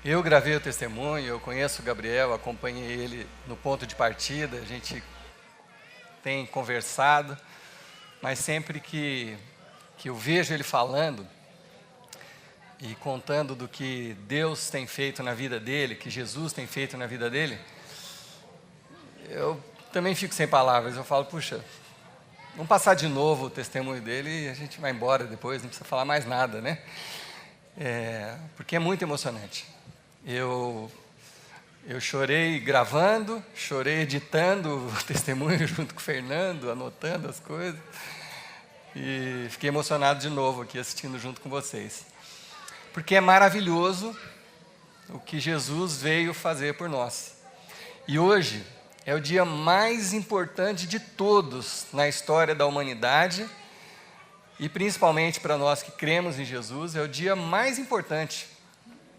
Eu gravei o testemunho, eu conheço o Gabriel, acompanhei ele no ponto de partida, a gente tem conversado, mas sempre que eu vejo ele falando e contando do que Deus tem feito na vida dele, que Jesus tem feito na vida dele, eu também fico sem palavras. Eu falo, puxa, vamos passar de novo o testemunho dele e a gente vai embora depois, não precisa falar mais nada, né? Porque é muito emocionante. Eu chorei gravando, chorei editando o testemunho junto com o Fernando, anotando as coisas. E fiquei emocionado de novo aqui assistindo junto com vocês. Porque é maravilhoso o que Jesus veio fazer por nós. E hoje é o dia mais importante de todos na história da humanidade, e principalmente para nós que cremos em Jesus, é o dia mais importante.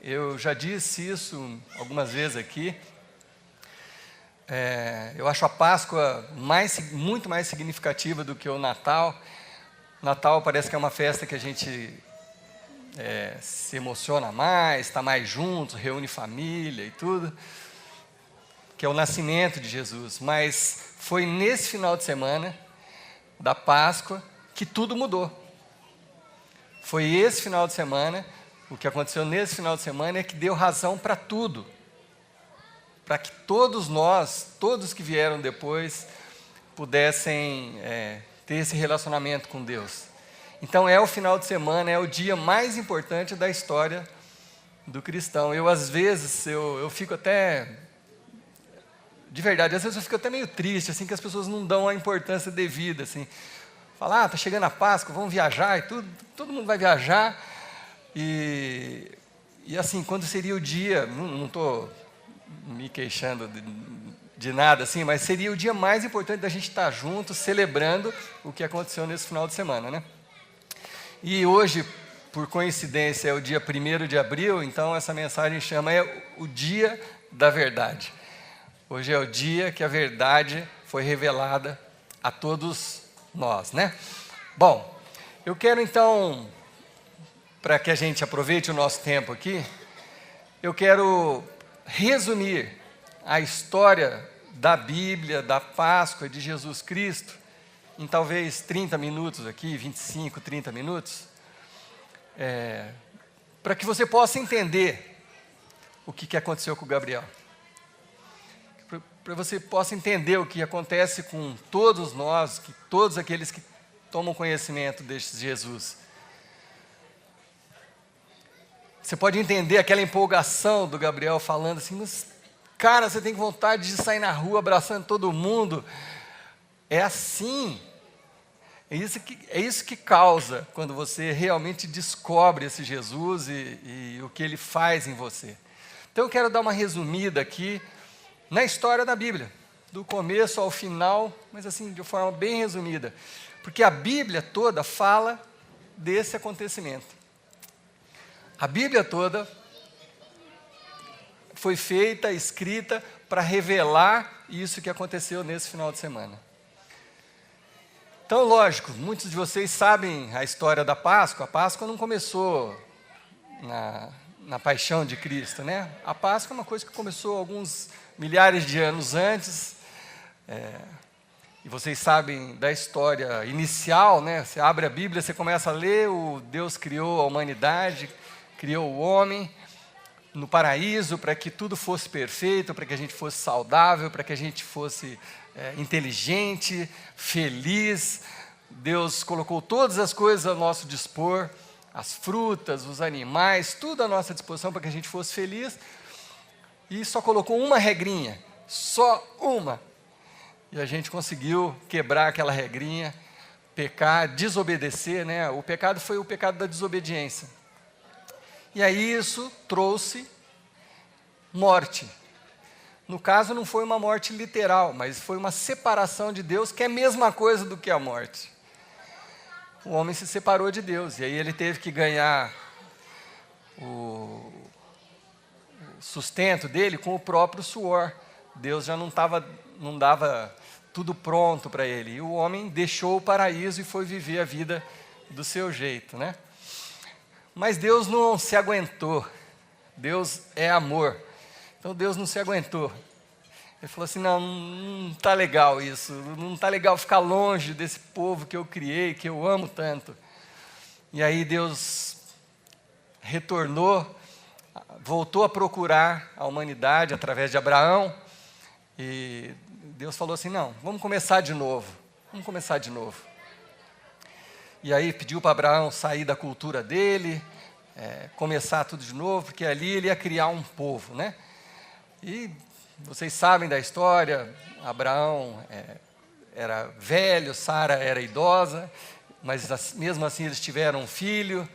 Eu já disse isso algumas vezes aqui. Eu acho a Páscoa muito mais significativa do que o Natal. Natal parece que é uma festa que a gente se emociona mais, está mais juntos, reúne família e tudo, que é o nascimento de Jesus. Mas foi nesse final de semana da Páscoa que tudo mudou. Foi esse final de semana, o que aconteceu nesse final de semana é que deu razão para tudo. Para que todos nós, todos que vieram depois, pudessem ter esse relacionamento com Deus. Então é o final de semana, é o dia mais importante da história do cristão. Eu às vezes, eu fico até, de verdade, às vezes eu fico até meio triste, assim, que as pessoas não dão a importância devida, assim. Falar, está chegando a Páscoa, vamos viajar e tudo, todo mundo vai viajar. E assim, quando seria o dia, não estou me queixando de nada, assim, mas seria o dia mais importante da gente estar junto, celebrando o que aconteceu nesse final de semana, né? E hoje, por coincidência, é o dia 1º de abril, então essa mensagem chama o Dia da Verdade. Hoje é o dia que a verdade foi revelada a todos nós, né? Bom, eu quero então, para que a gente aproveite o nosso tempo aqui, eu quero resumir a história da Bíblia, da Páscoa de Jesus Cristo, em talvez 30 minutos aqui, 25, 30 minutos, para que você possa entender o que aconteceu com o Gabriel. Para você possa entender o que acontece com todos nós, todos aqueles que tomam conhecimento deste Jesus. Você pode entender aquela empolgação do Gabriel falando assim, mas, cara, você tem vontade de sair na rua abraçando todo mundo. É assim. É isso que causa quando você realmente descobre esse Jesus e o que ele faz em você. Então eu quero dar uma resumida aqui na história da Bíblia, do começo ao final, mas assim, de forma bem resumida. Porque a Bíblia toda fala desse acontecimento. A Bíblia toda foi feita, escrita, para revelar isso que aconteceu nesse final de semana. Então, lógico, muitos de vocês sabem a história da Páscoa. A Páscoa não começou na paixão de Cristo, né? A Páscoa é uma coisa que começou alguns milhares de anos antes. E vocês sabem da história inicial, né? Você abre a Bíblia, você começa a ler, Deus criou a humanidade, criou o homem no paraíso para que tudo fosse perfeito, para que a gente fosse saudável, para que a gente fosse inteligente, feliz. Deus colocou todas as coisas ao nosso dispor, as frutas, os animais, tudo à nossa disposição para que a gente fosse feliz. E só colocou uma regrinha, só uma. E a gente conseguiu quebrar aquela regrinha, pecar, desobedecer, né? O pecado foi o pecado da desobediência. E aí isso trouxe morte. No caso, não foi uma morte literal, mas foi uma separação de Deus, que é a mesma coisa do que a morte. O homem se separou de Deus, e aí ele teve que ganhar o sustento dele com o próprio suor. Deus já não dava tudo pronto para ele. E o homem deixou o paraíso e foi viver a vida do seu jeito, né? Mas Deus não se aguentou. Deus é amor. Então Deus não se aguentou. Ele falou assim, não está legal isso, não está legal ficar longe desse povo que eu criei, que eu amo tanto. E aí Deus retornou, voltou a procurar a humanidade através de Abraão, e Deus falou assim, não, vamos começar de novo. E aí pediu para Abraão sair da cultura dele, começar tudo de novo, porque ali ele ia criar um povo, né? E vocês sabem da história, Abraão era velho, Sara era idosa, mas mesmo assim eles tiveram um filho,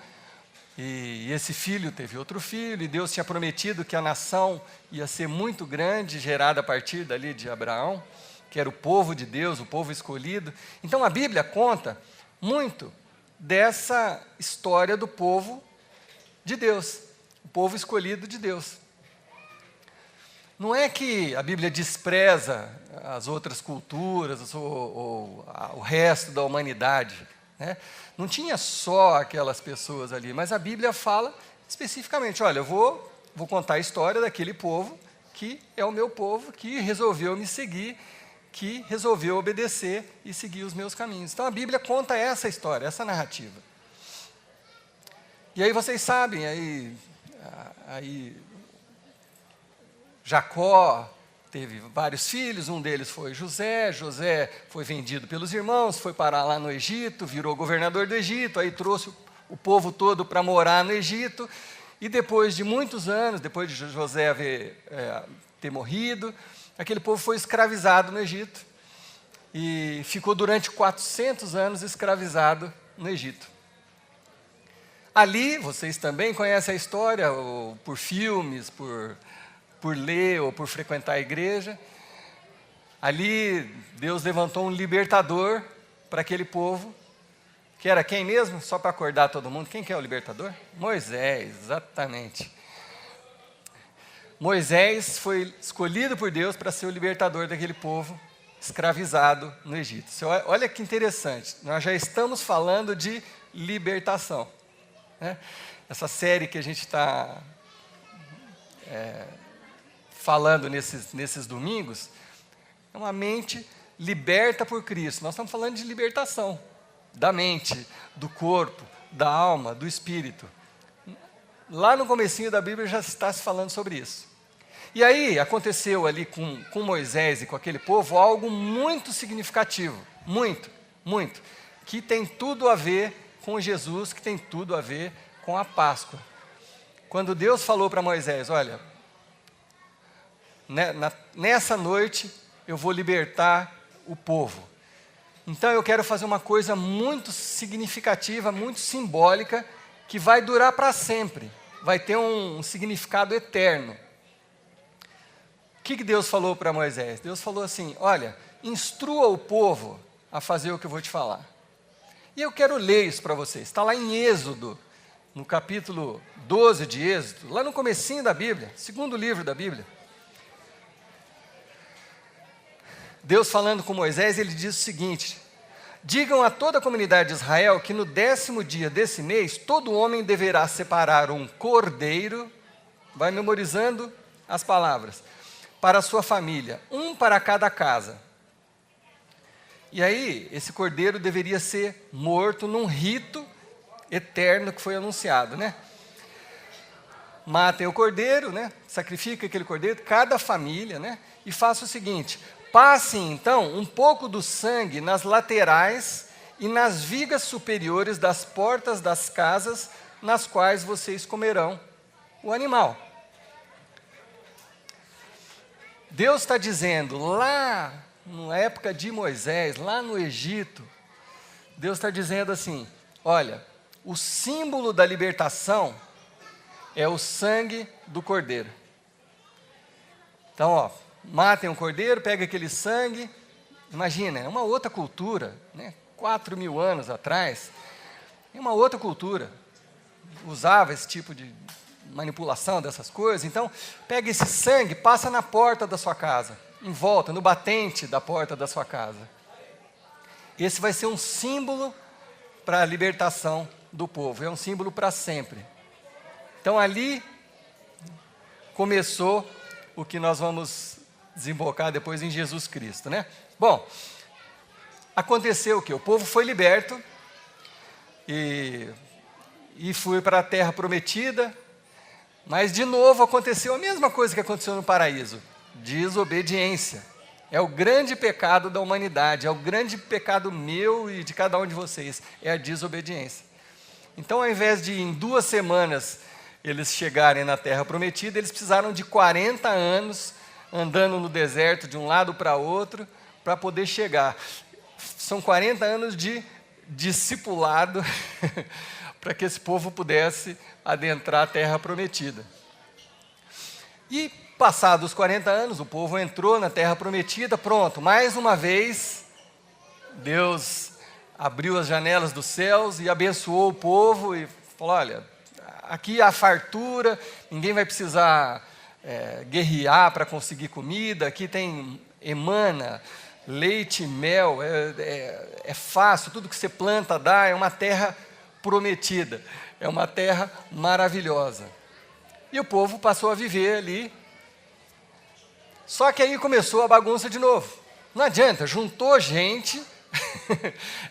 e esse filho teve outro filho, e Deus tinha prometido que a nação ia ser muito grande, gerada a partir dali de Abraão, que era o povo de Deus, o povo escolhido. Então a Bíblia conta muito dessa história do povo de Deus, o povo escolhido de Deus. Não é que a Bíblia despreza as outras culturas ou o resto da humanidade, né? Não tinha só aquelas pessoas ali, mas a Bíblia fala especificamente, olha, eu vou contar a história daquele povo que é o meu povo, que resolveu me seguir, que resolveu obedecer e seguir os meus caminhos. Então a Bíblia conta essa história, essa narrativa. E aí vocês sabem, aí Jacó teve vários filhos, um deles foi José. José foi vendido pelos irmãos, foi parar lá no Egito, virou governador do Egito, aí trouxe o povo todo para morar no Egito, e depois de muitos anos, depois de José ter morrido, aquele povo foi escravizado no Egito, e ficou durante 400 anos escravizado no Egito. Ali, vocês também conhecem a história, ou por filmes, por ler ou por frequentar a igreja. Ali Deus levantou um libertador para aquele povo, que era quem mesmo? Só para acordar todo mundo, quem que é o libertador? Moisés, exatamente. Moisés foi escolhido por Deus para ser o libertador daquele povo escravizado no Egito. Olha que interessante, nós já estamos falando de libertação, né? Essa série que a gente está falando nesses domingos, é uma mente liberta por Cristo. Nós estamos falando de libertação da mente, do corpo, da alma, do espírito. Lá no comecinho da Bíblia já está se falando sobre isso. E aí aconteceu ali com Moisés e com aquele povo algo muito significativo, muito, que tem tudo a ver com Jesus, que tem tudo a ver com a Páscoa. Quando Deus falou para Moisés, olha, nessa noite eu vou libertar o povo. Então eu quero fazer uma coisa muito significativa, muito simbólica, que vai durar para sempre, vai ter um significado eterno. O que Deus falou para Moisés? Deus falou assim, olha, instrua o povo a fazer o que eu vou te falar. E eu quero ler isso para vocês, está lá em Êxodo, no capítulo 12 de Êxodo, lá no comecinho da Bíblia, segundo livro da Bíblia. Deus falando com Moisés, ele diz o seguinte, digam a toda a comunidade de Israel que no 10º dia desse mês, todo homem deverá separar um cordeiro, vai memorizando as palavras, para a sua família, um para cada casa. E aí, esse cordeiro deveria ser morto num rito eterno que foi anunciado, né? Matem o cordeiro, né? Sacrifiquem aquele cordeiro, cada família, né? E faça o seguinte, passem então um pouco do sangue nas laterais e nas vigas superiores das portas das casas nas quais vocês comerão o animal. Deus está dizendo, lá na época de Moisés, lá no Egito, Deus está dizendo assim, olha, o símbolo da libertação é o sangue do cordeiro. Então, ó, matem o cordeiro, pega aquele sangue, imagina, é uma outra cultura, né? 4.000 anos atrás, é uma outra cultura, usava esse tipo de manipulação dessas coisas. Então, pega esse sangue, passa na porta da sua casa, em volta, no batente da porta da sua casa. Esse vai ser um símbolo para a libertação do povo, é um símbolo para sempre. Então ali, começou o que nós vamos desembocar depois em Jesus Cristo, né? Bom, aconteceu o quê? O povo foi liberto e foi para a terra prometida, mas de novo aconteceu a mesma coisa que aconteceu no paraíso: desobediência. É o grande pecado da humanidade, é o grande pecado meu e de cada um de vocês, é a desobediência. Então, ao invés de em 2 semanas eles chegarem na terra prometida, eles precisaram de 40 anos andando no deserto de um lado para outro para poder chegar. São 40 anos de discipulado para que esse povo pudesse adentrar a terra prometida. E passados os 40 anos, o povo entrou na terra prometida, pronto, mais uma vez, Deus abriu as janelas dos céus e abençoou o povo e falou: olha, aqui há fartura, ninguém vai precisar guerrear para conseguir comida, aqui emana leite e mel, é fácil, tudo que você planta dá, é uma terra prometida, é uma terra maravilhosa. E o povo passou a viver ali. Só que aí começou a bagunça de novo. Não adianta, juntou gente,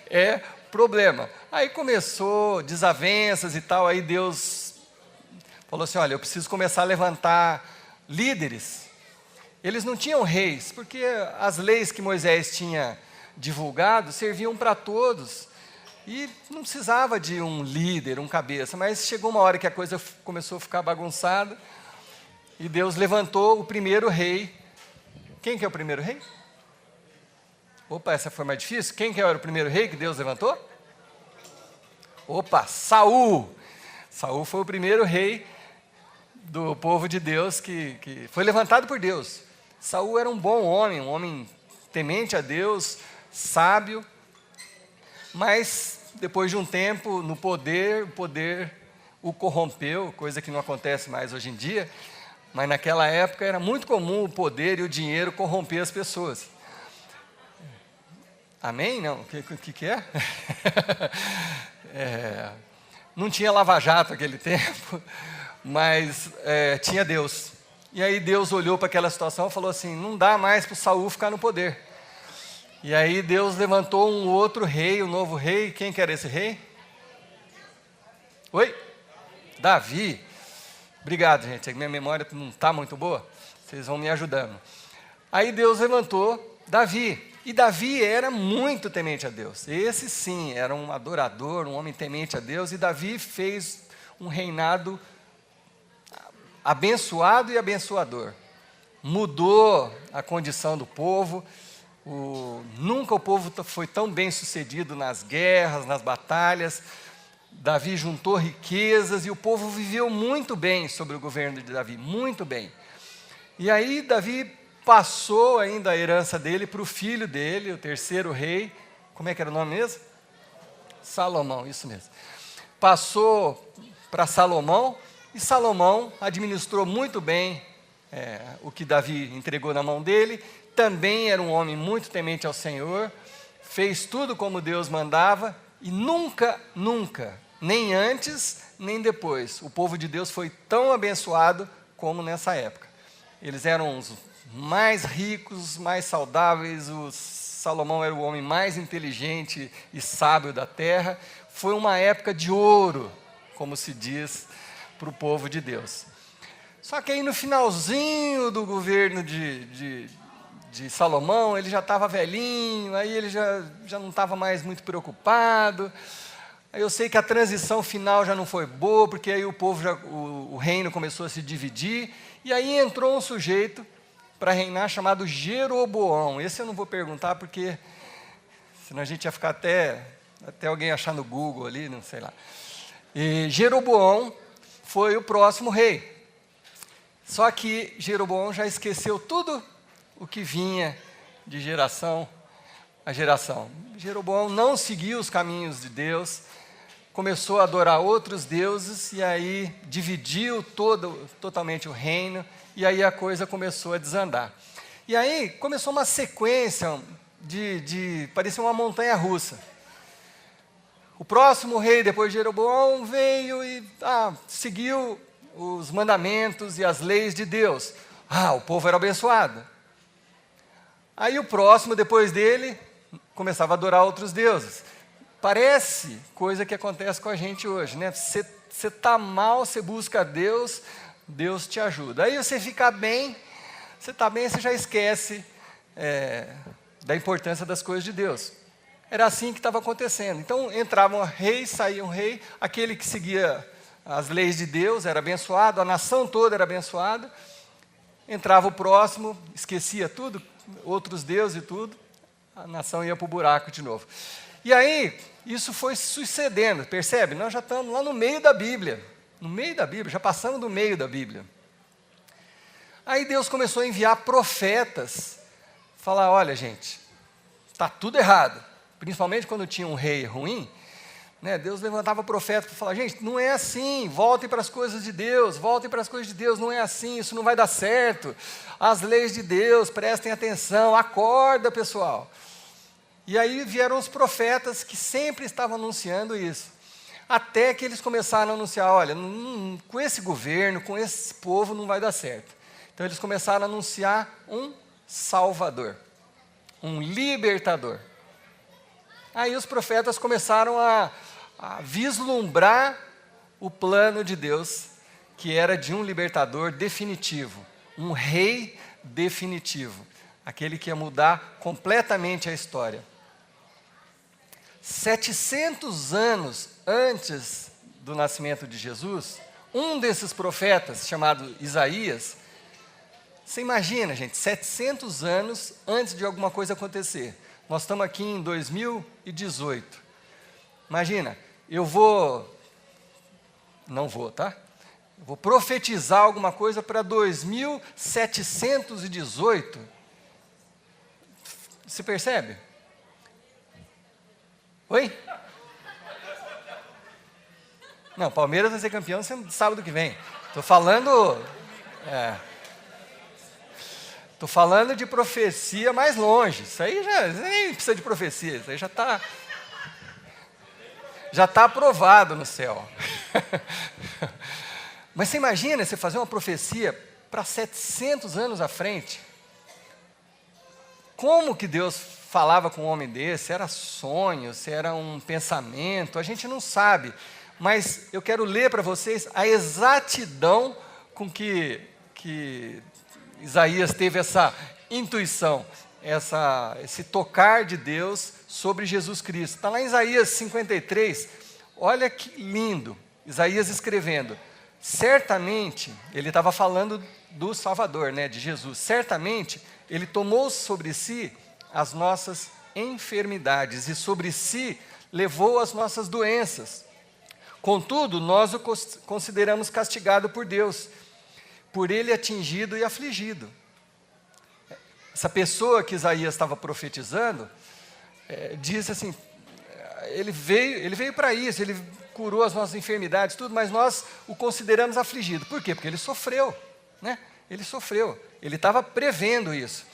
é problema. Aí começou desavenças e tal, aí Deus falou assim: olha, eu preciso começar a levantar líderes. Eles não tinham reis, porque as leis que Moisés tinha divulgado serviam para todos. E não precisava de um líder, um cabeça, mas chegou uma hora que a coisa começou a ficar bagunçada, e Deus levantou o primeiro rei. Quem que é o primeiro rei? Opa, essa foi mais difícil. Quem que era o primeiro rei que Deus levantou? Opa, Saul. Saul foi o primeiro rei do povo de Deus que foi levantado por Deus. Saul era um bom homem, um homem temente a Deus, sábio, mas depois de um tempo no poder, o poder o corrompeu, coisa que não acontece mais hoje em dia, mas naquela época era muito comum o poder e o dinheiro corromper as pessoas. Amém? Não? O que é? Não tinha lava-jato naquele tempo, mas tinha Deus. E aí Deus olhou para aquela situação e falou assim: não dá mais para o Saul ficar no poder. E aí Deus levantou um outro rei, um novo rei. Quem que era esse rei? Oi? Davi. Obrigado, gente. A minha memória não está muito boa. Vocês vão me ajudando. Aí Deus levantou Davi. E Davi era muito temente a Deus. Esse sim, era um adorador, um homem temente a Deus. E Davi fez um reinado abençoado e abençoador. Mudou a condição do povo. Nunca o povo foi tão bem sucedido nas guerras, nas batalhas. Davi juntou riquezas e o povo viveu muito bem sob o governo de Davi, muito bem. E aí Davi passou ainda a herança dele para o filho dele, o terceiro rei. Como é que era o nome mesmo? Salomão, isso mesmo. Passou para Salomão, e Salomão administrou muito bem o que Davi entregou na mão dele. Também era um homem muito temente ao Senhor, fez tudo como Deus mandava, e nunca, nem antes, nem depois, o povo de Deus foi tão abençoado como nessa época. Eles eram os mais ricos, mais saudáveis, Salomão era o homem mais inteligente e sábio da terra. Foi uma época de ouro, como se diz, para o povo de Deus. Só que aí no finalzinho do governo de Salomão, ele já estava velhinho, aí ele já não estava mais muito preocupado. Aí eu sei que a transição final já não foi boa, porque aí o reino começou a se dividir, e aí entrou um sujeito para reinar chamado Jeroboão. Esse eu não vou perguntar, porque senão a gente ia ficar até alguém achar no Google ali, não sei lá. E Jeroboão foi o próximo rei. Só que Jeroboão já esqueceu tudo o que vinha de geração a geração. Jeroboão não seguiu os caminhos de Deus, começou a adorar outros deuses, e aí dividiu totalmente o reino, e aí a coisa começou a desandar. E aí começou uma sequência parecia uma montanha russa. O próximo rei, depois de Jeroboão, veio e seguiu os mandamentos e as leis de Deus. O povo era abençoado. Aí o próximo, depois dele, começava a adorar outros deuses. Parece coisa que acontece com a gente hoje, né? Você está mal, você busca Deus, Deus te ajuda. Aí você fica bem, você está bem, você já esquece da importância das coisas de Deus. Era assim que estava acontecendo. Então entrava um rei, saía um rei, aquele que seguia as leis de Deus era abençoado, a nação toda era abençoada. Entrava o próximo, esquecia tudo, outros deuses e tudo, a nação ia para o buraco de novo. E aí, isso foi sucedendo, percebe? Nós já estamos lá no meio da Bíblia, já passamos do meio da Bíblia. Aí Deus começou a enviar profetas, falar, olha gente, está tudo errado, principalmente quando tinha um rei ruim, né, Deus levantava profeta para falar, gente, não é assim, voltem para as coisas de Deus, não é assim, isso não vai dar certo, as leis de Deus, prestem atenção, acorda pessoal. E aí vieram os profetas que sempre estavam anunciando isso, até que eles começaram a anunciar, olha, com esse governo, com esse povo não vai dar certo. Então eles começaram a anunciar um Salvador, um libertador. Aí os profetas começaram a vislumbrar o plano de Deus, que era de um libertador definitivo, um rei definitivo, aquele que ia mudar completamente a história. 700 anos antes do nascimento de Jesus, um desses profetas, chamado Isaías, você imagina, gente, 700 anos antes de alguma coisa acontecer. Nós estamos aqui em 2018. Imagina, eu vou profetizar alguma coisa para 2718. Você percebe? Oi? Não, Palmeiras vai ser campeão sábado que vem. Estou falando de profecia mais longe. Isso aí nem precisa de profecia, isso aí já está aprovado no céu. Mas você imagina você fazer uma profecia para 700 anos à frente? Como que Deus falava com um homem desse? Era sonho, se era um pensamento, a gente não sabe. Mas eu quero ler para vocês a exatidão com que Isaías teve essa intuição, esse tocar de Deus sobre Jesus Cristo. Está lá em Isaías 53, olha que lindo, Isaías escrevendo, certamente, ele estava falando do Salvador, né, de Jesus, certamente ele tomou sobre si as nossas enfermidades e sobre si levou as nossas doenças. Contudo, nós o consideramos castigado por Deus, por ele atingido e afligido. Essa pessoa que Isaías estava profetizando, disse assim, ele veio para isso, ele curou as nossas enfermidades, tudo, mas nós o consideramos afligido. Por quê? Porque ele sofreu, né? Ele sofreu, ele estava prevendo isso.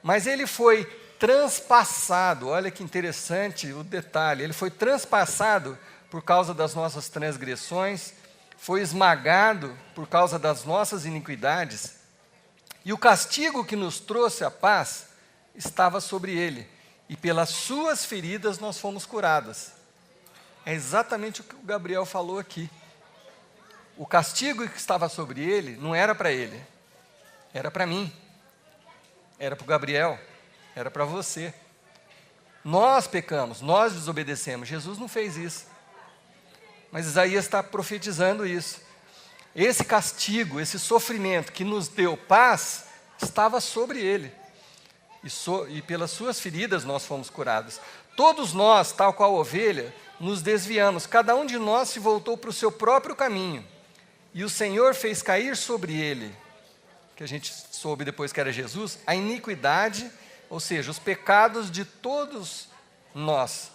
Mas ele foi transpassado, olha que interessante o detalhe, ele foi transpassado por causa das nossas transgressões, foi esmagado por causa das nossas iniquidades, e o castigo que nos trouxe a paz estava sobre ele, e pelas suas feridas nós fomos curados. É exatamente o que o Gabriel falou aqui. O castigo que estava sobre ele não era para ele, era para mim, era para o Gabriel, era para você. Nós pecamos, nós desobedecemos, Jesus não fez isso. Mas Isaías está profetizando isso. Esse castigo, esse sofrimento que nos deu paz, estava sobre ele. E pelas suas feridas nós fomos curados. Todos nós, tal qual ovelha, nos desviamos. Cada um de nós se voltou para o seu próprio caminho. E o Senhor fez cair sobre ele, que a gente soube depois que era Jesus, a iniquidade, ou seja, os pecados de todos nós.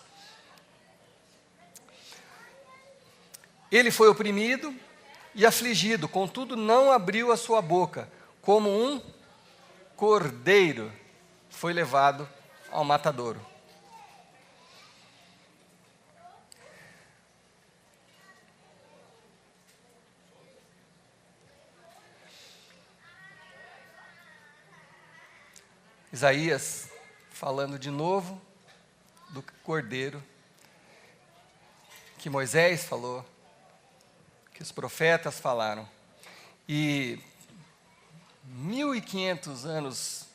Ele foi oprimido e afligido, contudo não abriu a sua boca, como um cordeiro foi levado ao matadouro. Isaías falando de novo do cordeiro que Moisés falou, que os profetas falaram. E 1500 anos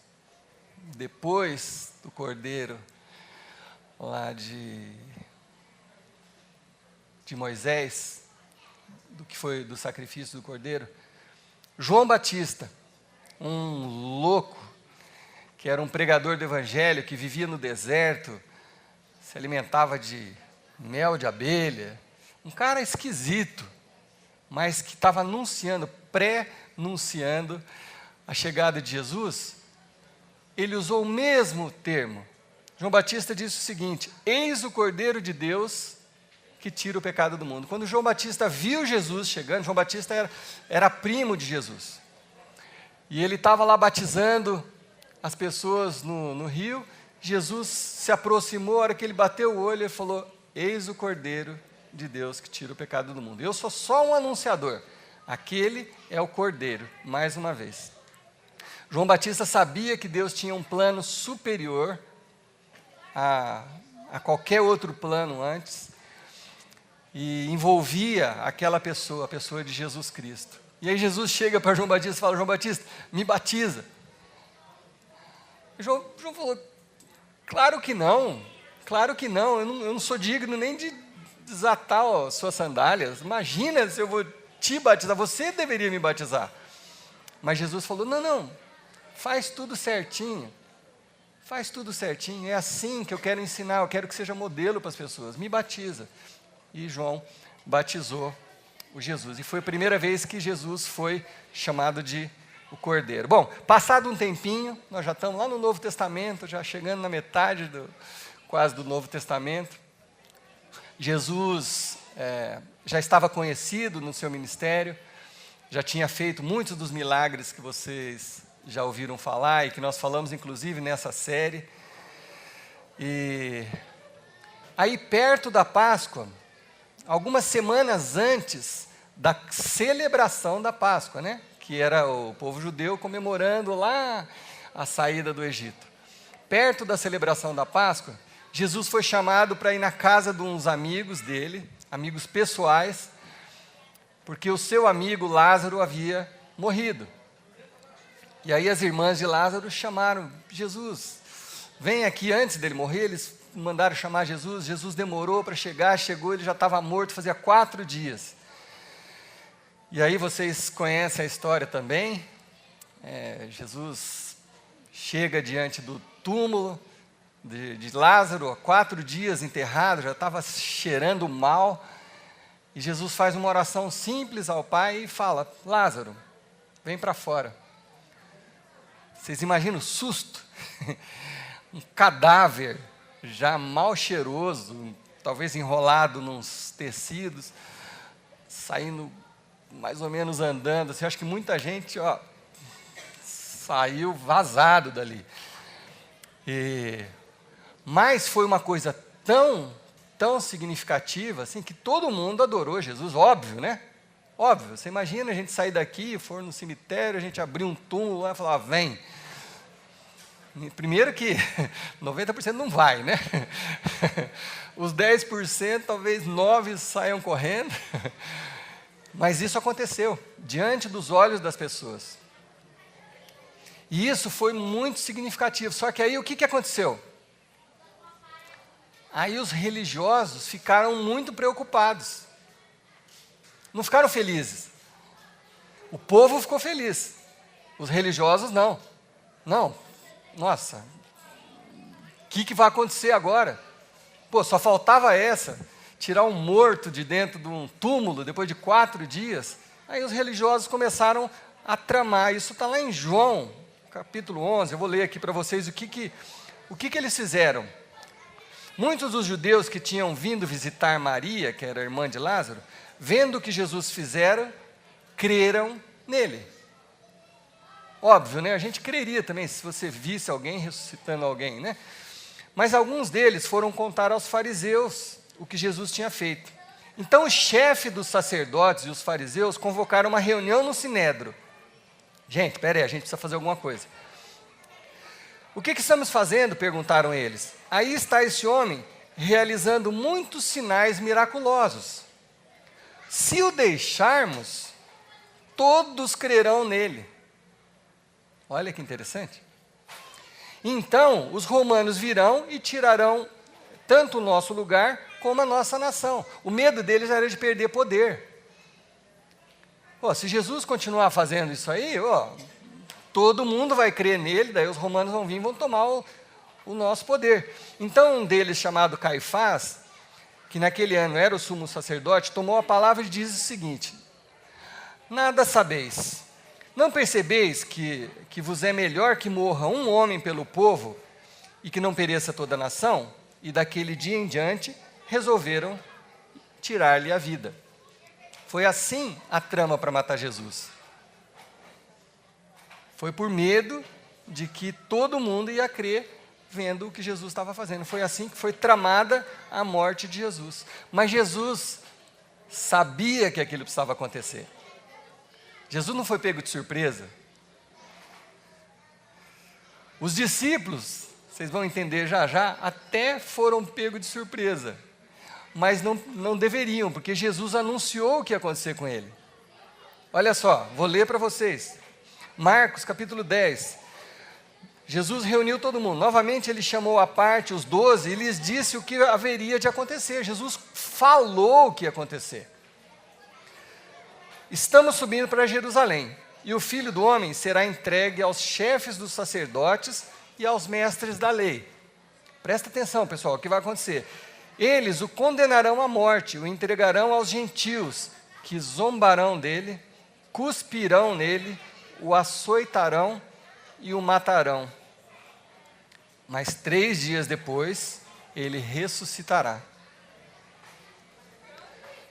depois do cordeiro lá de Moisés, do que foi do sacrifício do cordeiro, João Batista, um louco, que era um pregador do evangelho, que vivia no deserto, se alimentava de mel de abelha, um cara esquisito, mas que estava pré-nunciando a chegada de Jesus. Ele usou o mesmo termo. João Batista disse o seguinte: eis o Cordeiro de Deus que tira o pecado do mundo. Quando João Batista viu Jesus chegando, João Batista era primo de Jesus. E ele estava lá batizando as pessoas no rio. Jesus se aproximou, a hora que ele bateu o olho, ele falou: eis o Cordeiro de Deus que tira o pecado do mundo. Eu sou só um anunciador. Aquele é o Cordeiro, mais uma vez. João Batista sabia que Deus tinha um plano superior a qualquer outro plano antes, e envolvia aquela pessoa, a pessoa de Jesus Cristo. E aí Jesus chega para João Batista e fala: João Batista, me batiza. E João falou: claro que não, eu não sou digno nem de desatar as suas sandálias. Imagina se eu vou te batizar, você deveria me batizar. Mas Jesus falou: não, faz tudo certinho, é assim que eu quero ensinar, eu quero que seja modelo para as pessoas, me batiza. E João batizou o Jesus, e foi a primeira vez que Jesus foi chamado de o Cordeiro. Bom, passado um tempinho, nós já estamos lá no Novo Testamento, já chegando na metade quase do Novo Testamento. Jesus já estava conhecido no seu ministério, já tinha feito muitos dos milagres que vocês já ouviram falar e que nós falamos inclusive nessa série. E aí perto da Páscoa, algumas semanas antes da celebração da Páscoa, né? Que era o povo judeu comemorando lá a saída do Egito. Perto da celebração da Páscoa, Jesus foi chamado para ir na casa de uns amigos dele, amigos pessoais, porque o seu amigo Lázaro havia morrido. E aí as irmãs de Lázaro chamaram Jesus, vem aqui. Antes dele morrer, eles mandaram chamar Jesus. Jesus demorou para chegar, chegou, ele já estava morto, fazia 4 dias. E aí vocês conhecem a história também. Jesus chega diante do túmulo de Lázaro, há 4 dias enterrado, já estava cheirando mal. E Jesus faz uma oração simples ao Pai e fala: Lázaro, vem para fora. Vocês imaginam o susto? Um cadáver já mal cheiroso, talvez enrolado nos tecidos, saindo mais ou menos andando, assim. Acho que muita gente saiu vazado dali. Mas foi uma coisa tão significativa assim, que todo mundo adorou Jesus, óbvio, né? Óbvio, você imagina a gente sair daqui, for no cemitério, a gente abrir um túmulo lá e falar: vem. Primeiro que 90% não vai, né? Os 10%, talvez 9 saiam correndo. Mas isso aconteceu diante dos olhos das pessoas. E isso foi muito significativo. Só que aí o que aconteceu? Aí os religiosos ficaram muito preocupados. Não ficaram felizes. O povo ficou feliz. Os religiosos não. Não, nossa, o que vai acontecer agora? Pô, só faltava tirar um morto de dentro de um túmulo depois de 4 dias. Aí os religiosos começaram a tramar. Isso está lá em João, capítulo 11. Eu vou ler aqui para vocês o que eles fizeram. Muitos dos judeus que tinham vindo visitar Maria, que era a irmã de Lázaro, vendo o que Jesus fizera, creram nele. Óbvio, né? A gente creria também se você visse alguém ressuscitando alguém, né? Mas alguns deles foram contar aos fariseus o que Jesus tinha feito. Então o chefe dos sacerdotes e os fariseus convocaram uma reunião no Sinédrio. Gente, espera aí, a gente precisa fazer alguma coisa. O que estamos fazendo? Perguntaram eles. Aí está esse homem realizando muitos sinais miraculosos. Se o deixarmos, todos crerão nele. Olha que interessante. Então, os romanos virão e tirarão tanto o nosso lugar como a nossa nação. O medo deles era de perder poder. Se Jesus continuar fazendo isso aí, todo mundo vai crer nele, daí os romanos vão vir e vão tomar o nosso poder. Então, um deles, chamado Caifás, que naquele ano era o sumo sacerdote, tomou a palavra e diz o seguinte: nada sabeis, não percebeis que vos é melhor que morra um homem pelo povo e que não pereça toda a nação? E daquele dia em diante resolveram tirar-lhe a vida. Foi assim a trama para matar Jesus. Foi por medo de que todo mundo ia crer vendo o que Jesus estava fazendo. Foi assim que foi tramada a morte de Jesus. Mas Jesus sabia que aquilo precisava acontecer. Jesus não foi pego de surpresa. Os discípulos, vocês vão entender já já, até foram pegos de surpresa. Mas não deveriam, porque Jesus anunciou o que ia acontecer com ele. Olha só, vou ler para vocês. Marcos capítulo 10. Jesus reuniu todo mundo. Novamente ele chamou à parte os 12 e lhes disse o que haveria de acontecer. Jesus falou o que ia acontecer. Estamos subindo para Jerusalém, e o Filho do Homem será entregue aos chefes dos sacerdotes e aos mestres da lei. Presta atenção, pessoal, o que vai acontecer? Eles o condenarão à morte, o entregarão aos gentios, que zombarão dele, cuspirão nele, o açoitarão e o matarão. Mas 3 dias depois, ele ressuscitará.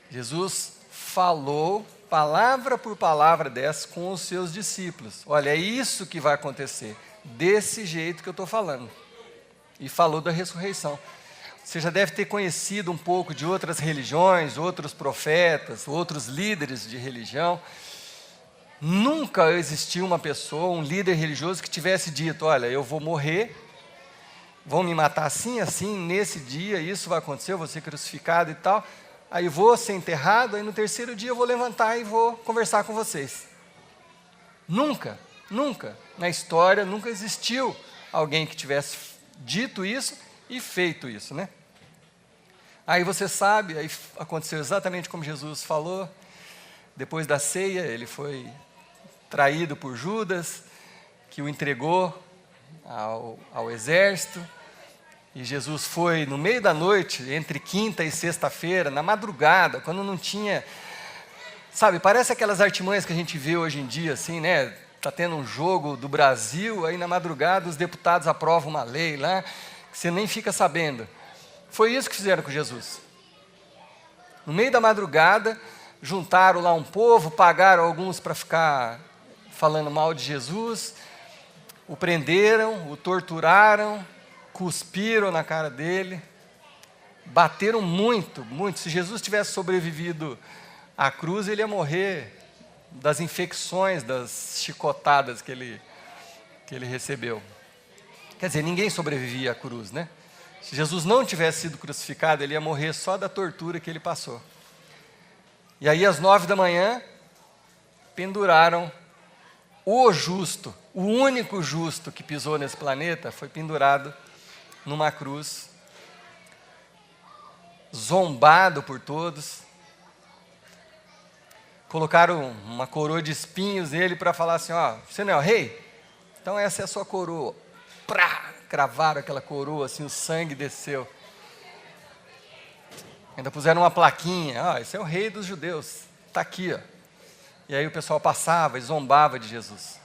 Jesus falou, palavra por palavra dessa, com os seus discípulos. Olha, é isso que vai acontecer, desse jeito que eu estou falando. E falou da ressurreição. Você já deve ter conhecido um pouco de outras religiões, outros profetas, outros líderes de religião. Nunca existiu uma pessoa, um líder religioso que tivesse dito: olha, eu vou morrer, vão me matar assim, assim, nesse dia, isso vai acontecer, eu vou ser crucificado e tal. Aí vou ser enterrado, aí no 3º dia eu vou levantar e vou conversar com vocês. Nunca, nunca, na história, nunca existiu alguém que tivesse dito isso e feito isso, né? Aí você sabe, aí aconteceu exatamente como Jesus falou. Depois da ceia, ele foi traído por Judas, que o entregou ao exército. E Jesus foi no meio da noite, entre quinta e sexta-feira, na madrugada, quando não tinha... Sabe, parece aquelas artimanhas que a gente vê hoje em dia, assim, né? Está tendo um jogo do Brasil, aí na madrugada os deputados aprovam uma lei lá, que você nem fica sabendo. Foi isso que fizeram com Jesus. No meio da madrugada, juntaram lá um povo, pagaram alguns para ficar falando mal de Jesus, o prenderam, o torturaram, cuspiram na cara dele, bateram muito, muito. Se Jesus tivesse sobrevivido à cruz, ele ia morrer das infecções, das chicotadas que ele recebeu. Quer dizer, ninguém sobrevivia à cruz, né? Se Jesus não tivesse sido crucificado, ele ia morrer só da tortura que ele passou. E aí, às 9 da manhã, penduraram o justo, o único justo que pisou nesse planeta, foi pendurado numa cruz, zombado por todos. Colocaram uma coroa de espinhos nele para falar assim: ó, você não é o rei? Então essa é a sua coroa. Prá! Cravaram aquela coroa, assim, o sangue desceu. Ainda puseram uma plaquinha: ó, esse é o rei dos judeus, está aqui, ó. E aí o pessoal passava e zombava de Jesus.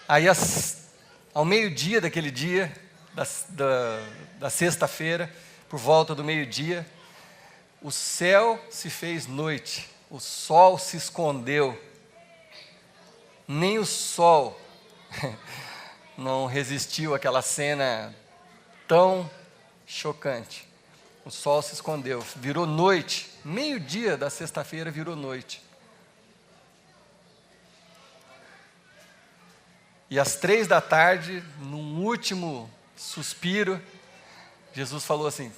Aí ao meio-dia daquele dia, da sexta-feira, por volta do meio-dia, o céu se fez noite, o sol se escondeu. Nem o sol não resistiu àquela cena tão chocante. O sol se escondeu, virou noite, meio-dia da sexta-feira virou noite. E às 3 da tarde, num último suspiro, Jesus falou assim,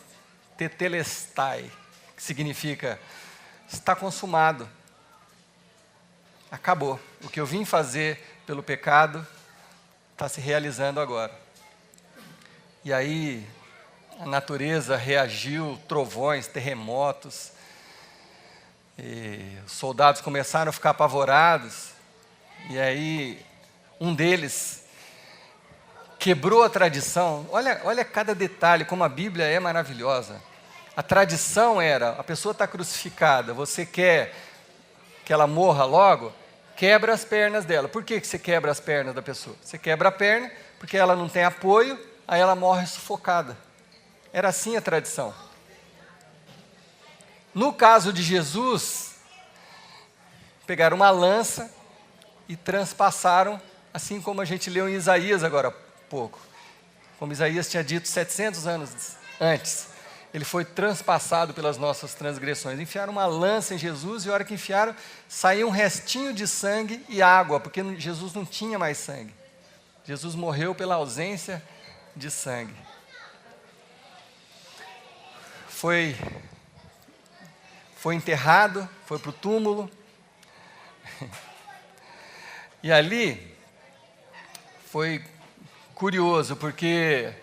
tetelestai, que significa, está consumado, acabou. O que eu vim fazer pelo pecado está se realizando agora. E aí a natureza reagiu, trovões, terremotos, e os soldados começaram a ficar apavorados, e aí um deles quebrou a tradição. Olha cada detalhe, como a Bíblia é maravilhosa. A tradição era, a pessoa está crucificada, você quer que ela morra logo, quebra as pernas dela. Por que você quebra as pernas da pessoa? Você quebra a perna porque ela não tem apoio, aí ela morre sufocada. Era assim a tradição. No caso de Jesus, pegaram uma lança e transpassaram, assim como a gente leu em Isaías agora há pouco. Como Isaías tinha dito 700 anos antes. Ele foi transpassado pelas nossas transgressões. Enfiaram uma lança em Jesus e a hora que enfiaram, saiu um restinho de sangue e água, porque Jesus não tinha mais sangue. Jesus morreu pela ausência de sangue. Foi enterrado, foi para o túmulo. E ali foi curioso, porque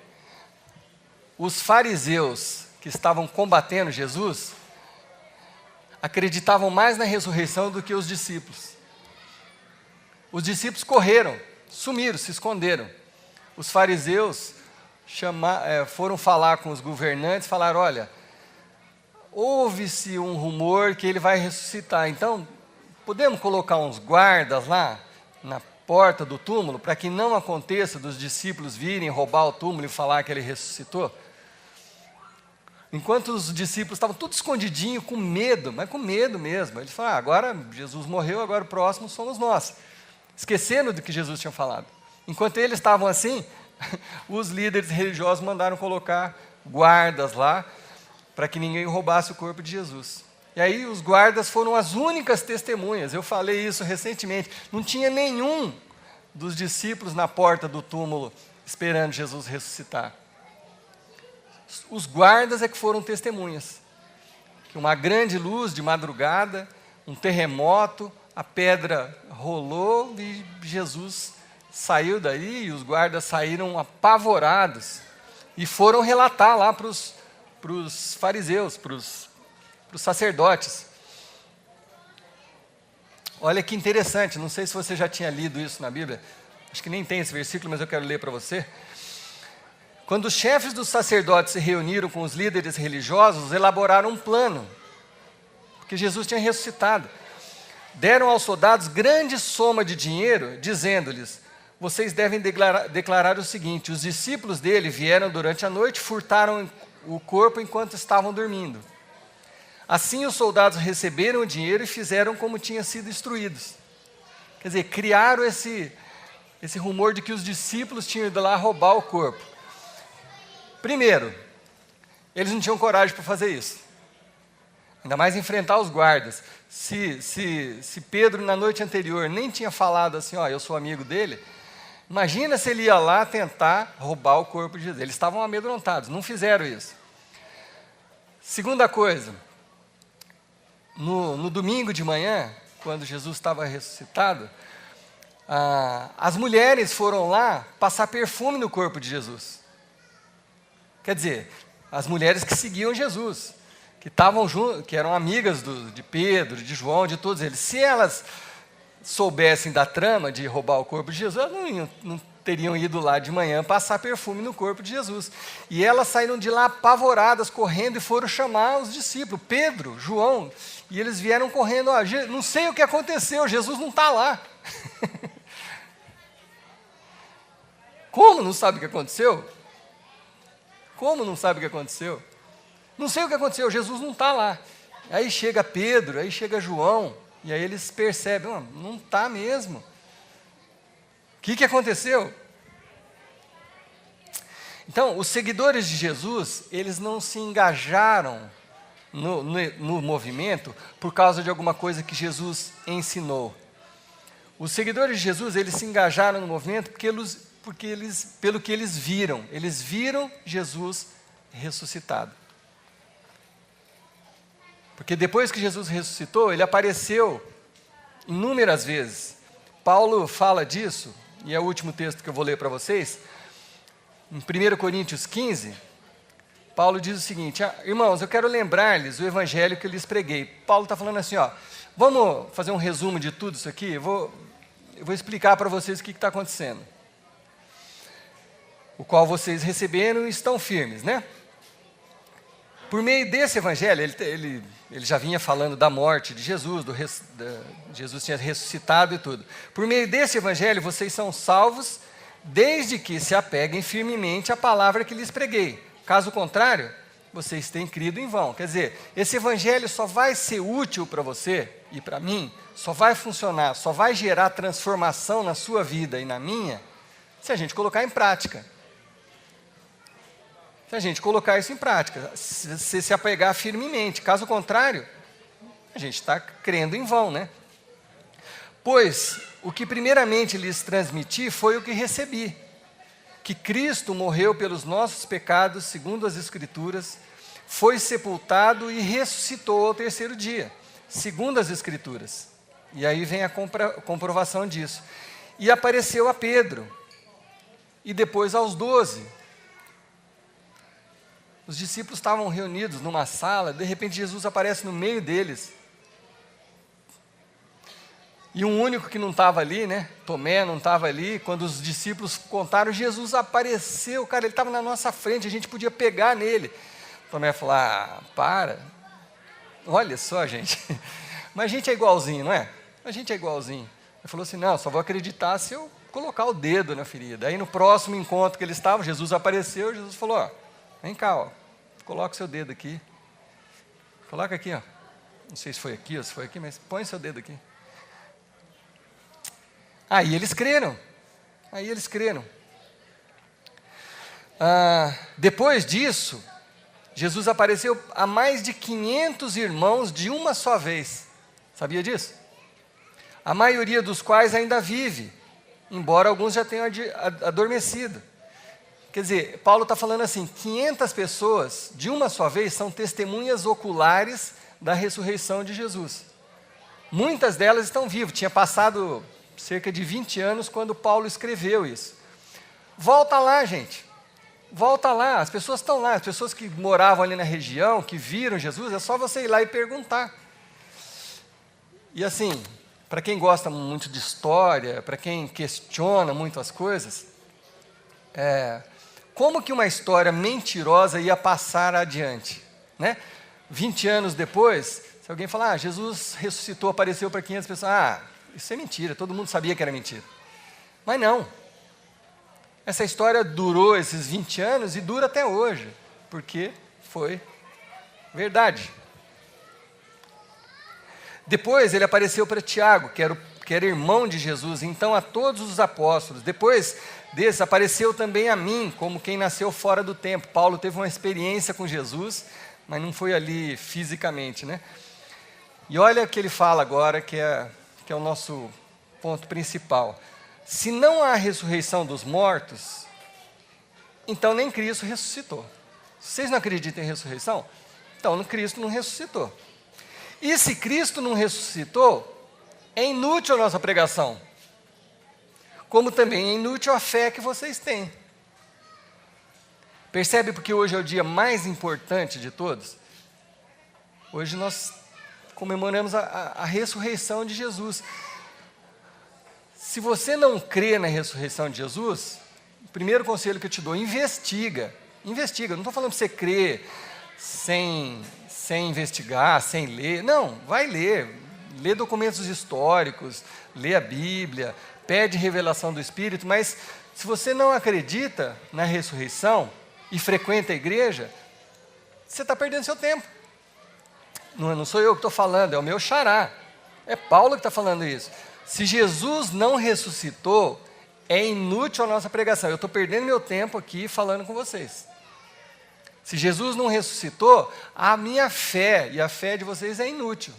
os fariseus que estavam combatendo Jesus acreditavam mais na ressurreição do que os discípulos. Os discípulos correram, sumiram, se esconderam. Os fariseus foram falar com os governantes, falaram, olha, houve-se um rumor que ele vai ressuscitar, então podemos colocar uns guardas lá na porta do túmulo para que não aconteça dos discípulos virem roubar o túmulo e falar que ele ressuscitou? Enquanto os discípulos estavam tudo escondidinho, com medo, mas com medo mesmo. Eles falaram, agora Jesus morreu, agora o próximo somos nós. Esquecendo do que Jesus tinha falado. Enquanto eles estavam assim, os líderes religiosos mandaram colocar guardas lá, para que ninguém roubasse o corpo de Jesus. E aí os guardas foram as únicas testemunhas. Eu falei isso recentemente. Não tinha nenhum dos discípulos na porta do túmulo esperando Jesus ressuscitar. Os guardas é que foram testemunhas. Que uma grande luz de madrugada, um terremoto, a pedra rolou e Jesus saiu daí e os guardas saíram apavorados e foram relatar lá para os fariseus, para os sacerdotes. Olha que interessante, não sei se você já tinha lido isso na Bíblia, acho que nem tem esse versículo, mas eu quero ler para você. Quando os chefes dos sacerdotes se reuniram com os líderes religiosos, elaboraram um plano, porque Jesus tinha ressuscitado. Deram aos soldados grande soma de dinheiro, dizendo-lhes, vocês devem declarar o seguinte, os discípulos dele vieram durante a noite, furtaram o corpo enquanto estavam dormindo. Assim os soldados receberam o dinheiro e fizeram como tinham sido instruídos. Quer dizer, criaram esse rumor de que os discípulos tinham ido lá roubar o corpo. Primeiro, eles não tinham coragem para fazer isso. Ainda mais enfrentar os guardas. Se Pedro, na noite anterior, nem tinha falado assim, ó, eu sou amigo dele, imagina se ele ia lá tentar roubar o corpo de Jesus. Eles estavam amedrontados, não fizeram isso. Segunda coisa, no domingo de manhã, quando Jesus estava ressuscitado, as mulheres foram lá passar perfume no corpo de Jesus. Quer dizer, as mulheres que seguiam Jesus, que estavam junto, que eram amigas de Pedro, de João, de todos eles. Se elas soubessem da trama de roubar o corpo de Jesus, elas não teriam ido lá de manhã passar perfume no corpo de Jesus. E elas saíram de lá apavoradas, correndo, e foram chamar os discípulos, Pedro, João, e eles vieram correndo, não sei o que aconteceu, Jesus não está lá. Como não sabe o que aconteceu? Como não sabe o que aconteceu? Não sei o que aconteceu, Jesus não está lá. Aí chega Pedro, aí chega João, e aí eles percebem, não está mesmo. O que aconteceu? Então, os seguidores de Jesus, eles não se engajaram no movimento por causa de alguma coisa que Jesus ensinou. Os seguidores de Jesus, eles se engajaram no movimento pelo que eles viram. Eles viram Jesus ressuscitado. Porque depois que Jesus ressuscitou, ele apareceu inúmeras vezes. Paulo fala disso, e é o último texto que eu vou ler para vocês. Em 1 Coríntios 15, Paulo diz o seguinte: irmãos, eu quero lembrar-lhes o evangelho que eu lhes preguei. Paulo está falando assim, vamos fazer um resumo de tudo isso aqui? Eu vou explicar para vocês o que está acontecendo. O qual vocês receberam e estão firmes, né? Por meio desse evangelho, ele já vinha falando da morte de Jesus, Jesus tinha ressuscitado e tudo. Por meio desse evangelho, vocês são salvos, desde que se apeguem firmemente à palavra que lhes preguei. Caso contrário, vocês têm crido em vão. Quer dizer, esse evangelho só vai ser útil para você e para mim, só vai funcionar, só vai gerar transformação na sua vida e na minha, se a gente colocar em prática. Se a gente colocar isso em prática, se apegar firmemente. Caso contrário, a gente está crendo em vão, né? Pois o que primeiramente lhes transmiti foi o que recebi, que Cristo morreu pelos nossos pecados, segundo as Escrituras, foi sepultado e ressuscitou ao terceiro dia, segundo as Escrituras. E aí vem a comprovação disso. E apareceu a Pedro, e depois aos 12. Os discípulos estavam reunidos numa sala, de repente Jesus aparece no meio deles. E um único que não estava ali, né? Tomé não estava ali. Quando os discípulos contaram, Jesus apareceu, cara, ele estava na nossa frente, a gente podia pegar nele. Tomé falou: para. Olha só, gente. Mas a gente é igualzinho, não é? A gente é igualzinho. Ele falou assim: não, só vou acreditar se eu colocar o dedo na ferida. Aí no próximo encontro que eles estavam, Jesus apareceu, Jesus falou: vem cá, coloca o seu dedo aqui. Coloca aqui, Não sei se foi aqui ou se foi aqui, mas põe seu dedo aqui. Aí eles creram. Depois disso, Jesus apareceu a mais de 500 irmãos de uma só vez. Sabia disso? A maioria dos quais ainda vive, embora alguns já tenham adormecido. Quer dizer, Paulo está falando assim, 500 pessoas de uma só vez são testemunhas oculares da ressurreição de Jesus. Muitas delas estão vivas. Tinha passado cerca de 20 anos quando Paulo escreveu isso. Volta lá, gente. Volta lá. As pessoas estão lá. As pessoas que moravam ali na região, que viram Jesus, é só você ir lá e perguntar. E assim, para quem gosta muito de história, para quem questiona muito as coisas, como que uma história mentirosa ia passar adiante? Né? 20 anos depois, se alguém falar, Jesus ressuscitou, apareceu para 500 pessoas, isso é mentira, todo mundo sabia que era mentira. Mas não. Essa história durou esses 20 anos e dura até hoje, porque foi verdade. Depois ele apareceu para Tiago, que era irmão de Jesus, então a todos os apóstolos. Depois desse, apareceu também a mim, como quem nasceu fora do tempo. Paulo teve uma experiência com Jesus, mas não foi ali fisicamente, né? E olha o que ele fala agora, que é o nosso ponto principal. Se não há ressurreição dos mortos, então nem Cristo ressuscitou. Se vocês não acreditam em ressurreição, então Cristo não ressuscitou. E se Cristo não ressuscitou, é inútil a nossa pregação. Como também é inútil a fé que vocês têm. Percebe porque hoje é o dia mais importante de todos? Hoje nós comemoramos a ressurreição de Jesus. Se você não crê na ressurreição de Jesus, o primeiro conselho que eu te dou, investiga. Investiga, não estou falando para você crer sem investigar, sem ler. Não, vai ler. Lê documentos históricos, lê a Bíblia, pede revelação do Espírito, mas se você não acredita na ressurreição e frequenta a igreja, você está perdendo seu tempo. Não sou eu que estou falando, é o meu xará. É Paulo que está falando isso. Se Jesus não ressuscitou, é inútil a nossa pregação. Eu estou perdendo meu tempo aqui falando com vocês. Se Jesus não ressuscitou, a minha fé e a fé de vocês é inútil.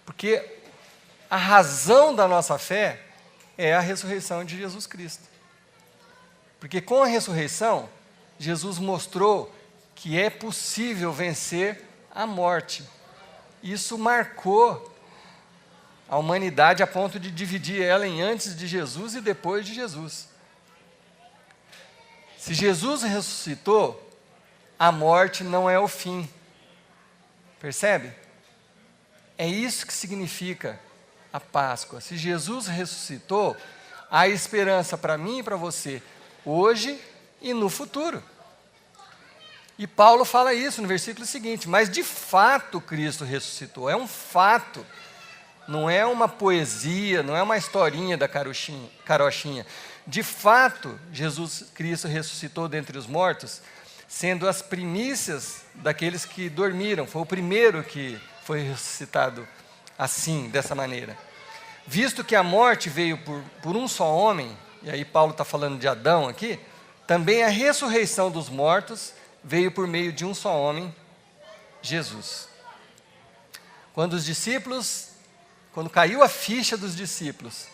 Porque a razão da nossa fé é a ressurreição de Jesus Cristo. Porque com a ressurreição, Jesus mostrou que é possível vencer a morte. Isso marcou a humanidade a ponto de dividir ela em antes de Jesus e depois de Jesus. Se Jesus ressuscitou, a morte não é o fim. Percebe? É isso que significa a Páscoa. Se Jesus ressuscitou, há esperança para mim e para você, hoje e no futuro. E Paulo fala isso no versículo seguinte: mas de fato Cristo ressuscitou, é um fato, não é uma poesia, não é uma historinha da carochinha. De fato, Jesus Cristo ressuscitou dentre os mortos, sendo as primícias daqueles que dormiram. Foi o primeiro que foi ressuscitado assim, dessa maneira. Visto que a morte veio por um só homem, e aí Paulo está falando de Adão aqui, também a ressurreição dos mortos veio por meio de um só homem, Jesus. Quando caiu a ficha dos discípulos,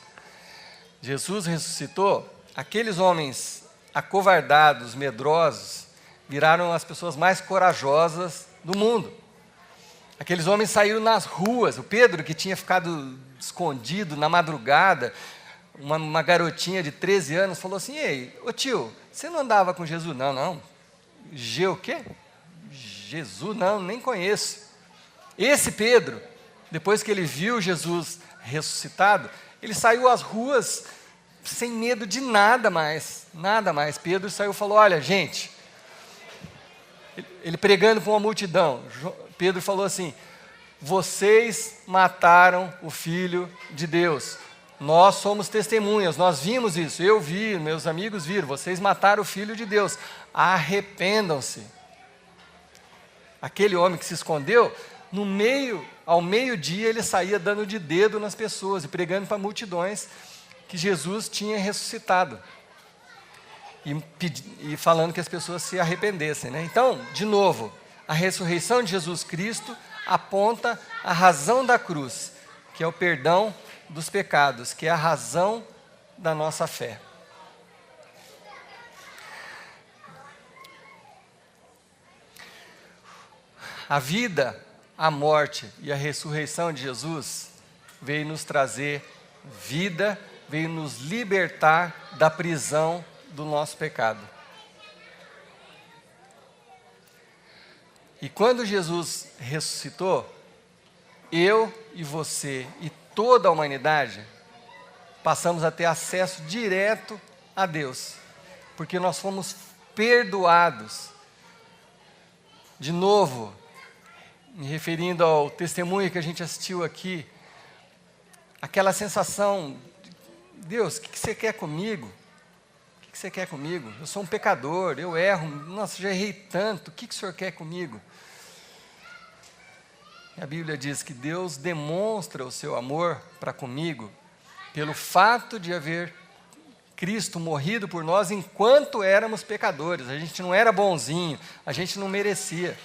Jesus ressuscitou, aqueles homens acovardados, medrosos, viraram as pessoas mais corajosas do mundo. Aqueles homens saíram nas ruas. O Pedro, que tinha ficado escondido na madrugada, uma garotinha de 13 anos, falou assim: ei, ô tio, você não andava com Jesus? Não. O quê? Jesus, não, nem conheço. Esse Pedro, depois que ele viu Jesus ressuscitado, ele saiu às ruas sem medo de nada mais. Pedro saiu e falou: olha, gente, ele pregando com uma multidão, Pedro falou assim: vocês mataram o Filho de Deus. Nós somos testemunhas, nós vimos isso, eu vi, meus amigos viram, vocês mataram o Filho de Deus. Arrependam-se. Aquele homem que se escondeu, ao meio-dia ele saía dando de dedo nas pessoas e pregando para multidões que Jesus tinha ressuscitado. E falando que as pessoas se arrependessem, né? Então, de novo, a ressurreição de Jesus Cristo aponta a razão da cruz, que é o perdão dos pecados, que é a razão da nossa fé. A vida, a morte e a ressurreição de Jesus veio nos trazer vida, veio nos libertar da prisão do nosso pecado. E quando Jesus ressuscitou, eu e você e toda a humanidade passamos a ter acesso direto a Deus, porque nós fomos perdoados. De novo, me referindo ao testemunho que a gente assistiu aqui, aquela sensação, Deus, o que você quer comigo? O que você quer comigo? Eu sou um pecador, eu erro, nossa, já errei tanto, o que o Senhor quer comigo? A Bíblia diz que Deus demonstra o seu amor para comigo pelo fato de haver Cristo morrido por nós enquanto éramos pecadores. A gente não era bonzinho, a gente não merecia.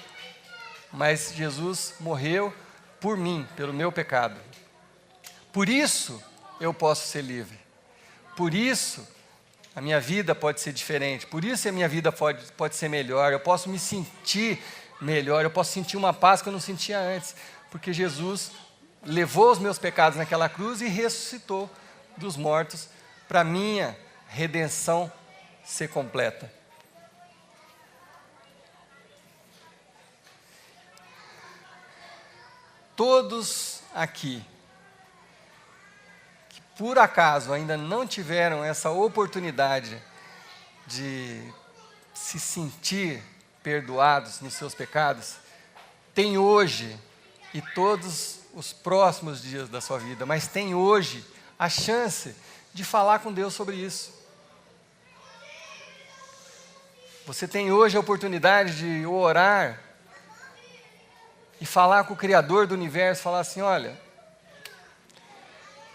Mas Jesus morreu por mim, pelo meu pecado. Por isso eu posso ser livre. Por isso a minha vida pode ser diferente. Por isso a minha vida pode ser melhor. Eu posso me sentir melhor. Eu posso sentir uma paz que eu não sentia antes. Porque Jesus levou os meus pecados naquela cruz e ressuscitou dos mortos para a minha redenção ser completa. Todos aqui que por acaso ainda não tiveram essa oportunidade de se sentir perdoados nos seus pecados, têm hoje e todos os próximos dias da sua vida, mas tem hoje a chance de falar com Deus sobre isso. Você tem hoje a oportunidade de orar e falar com o Criador do Universo, falar assim: olha,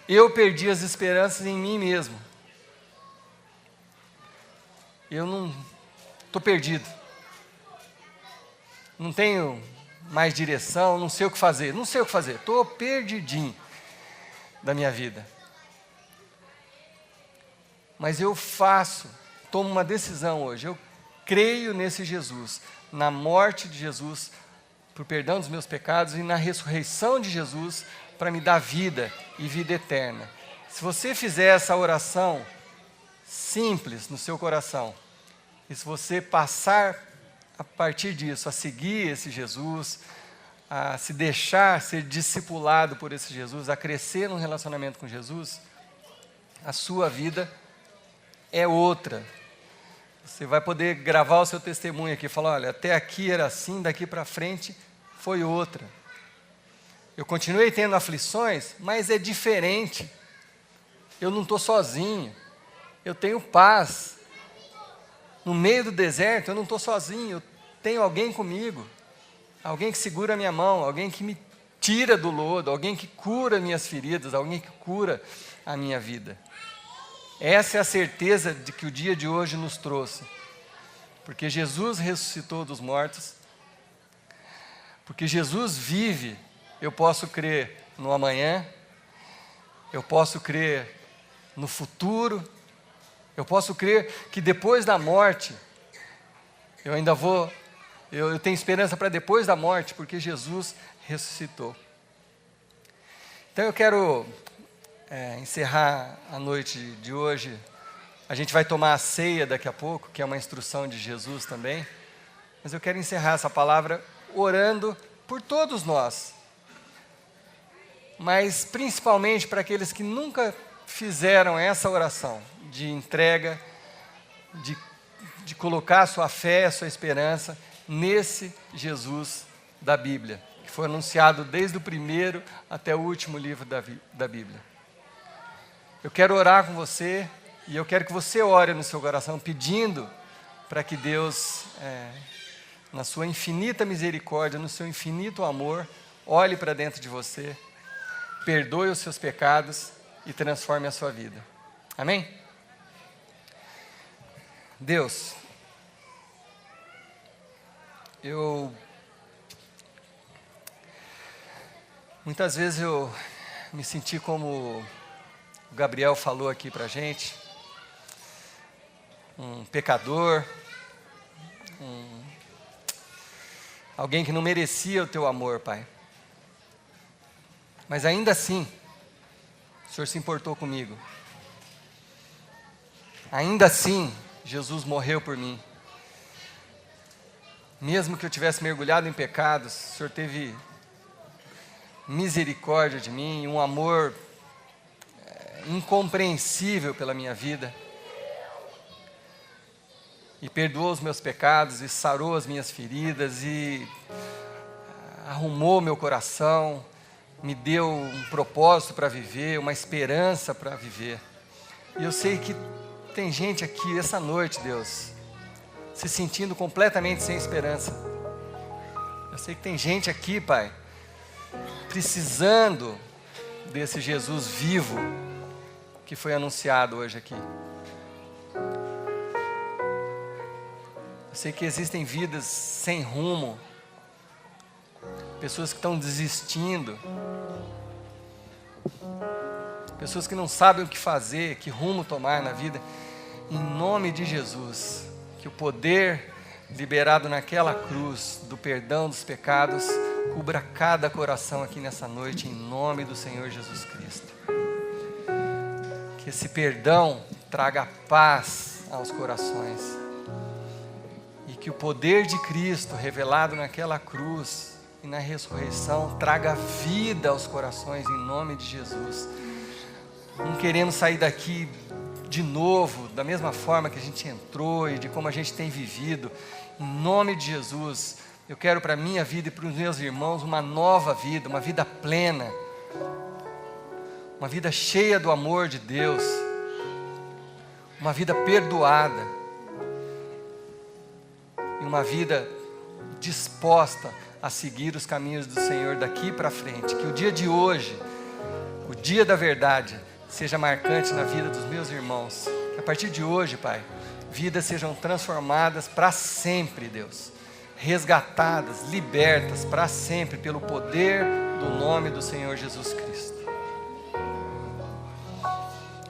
eu perdi as esperanças em mim mesmo. Eu não estou perdido. Não tenho mais direção, não sei o que fazer. Estou perdidinho. da minha vida. Mas eu tomo uma decisão hoje. Eu creio nesse Jesus, na morte de Jesus, por perdão dos meus pecados, e na ressurreição de Jesus, para me dar vida e vida eterna. Se você fizer essa oração simples no seu coração, e se você passar a partir disso, a seguir esse Jesus, a se deixar ser discipulado por esse Jesus, a crescer num relacionamento com Jesus, a sua vida é outra. Você vai poder gravar o seu testemunho aqui, falar, olha, até aqui era assim, daqui para frente foi outra. Eu continuei tendo aflições, mas é diferente. Eu não estou sozinho, eu tenho paz. No meio do deserto eu não estou sozinho, eu tenho alguém comigo. Alguém que segura a minha mão, alguém que me tira do lodo, alguém que cura minhas feridas, alguém que cura a minha vida. Essa é a certeza de que o dia de hoje nos trouxe. Porque Jesus ressuscitou dos mortos, porque Jesus vive, eu posso crer no amanhã, eu posso crer no futuro, eu posso crer que depois da morte, eu ainda vou, eu tenho esperança para depois da morte, porque Jesus ressuscitou. Então eu quero encerrar a noite de hoje. A gente vai tomar a ceia daqui a pouco, que é uma instrução de Jesus também. Mas eu quero encerrar essa palavra orando por todos nós. Mas principalmente para aqueles que nunca fizeram essa oração de entrega, de colocar a sua fé, a sua esperança nesse Jesus da Bíblia, que foi anunciado desde o primeiro até o último livro da Bíblia. Eu quero orar com você e eu quero que você ore no seu coração pedindo para que Deus, na sua infinita misericórdia, no seu infinito amor, olhe para dentro de você, perdoe os seus pecados e transforme a sua vida. Amém? Deus, muitas vezes eu me senti como o Gabriel falou aqui para a gente, um pecador, alguém que não merecia o teu amor, Pai. Mas ainda assim, o Senhor se importou comigo. Ainda assim, Jesus morreu por mim. Mesmo que eu tivesse mergulhado em pecados, o Senhor teve misericórdia de mim, um amor incompreensível pela minha vida. E perdoou os meus pecados, e sarou as minhas feridas, e arrumou meu coração, me deu um propósito para viver, uma esperança para viver. E eu sei que tem gente aqui essa noite, Deus, se sentindo completamente sem esperança. Eu sei que tem gente aqui, Pai, precisando desse Jesus vivo que foi anunciado hoje aqui. Eu sei que existem vidas sem rumo, pessoas que estão desistindo, pessoas que não sabem o que fazer, que rumo tomar na vida. Em nome de Jesus, que o poder liberado naquela cruz do perdão dos pecados cubra cada coração aqui nessa noite, em nome do Senhor Jesus Cristo. Que esse perdão traga paz aos corações. E que o poder de Cristo revelado naquela cruz e na ressurreição traga vida aos corações em nome de Jesus. Não queremos sair daqui de novo, da mesma forma que a gente entrou e de como a gente tem vivido. Em nome de Jesus, eu quero para a minha vida e para os meus irmãos uma nova vida, uma vida plena, uma vida cheia do amor de Deus, uma vida perdoada e uma vida disposta a seguir os caminhos do Senhor daqui para frente. Que o dia de hoje, o dia da verdade, seja marcante na vida dos meus irmãos. Que a partir de hoje, Pai, vidas sejam transformadas para sempre, Deus. Resgatadas, libertas para sempre pelo poder do nome do Senhor Jesus Cristo.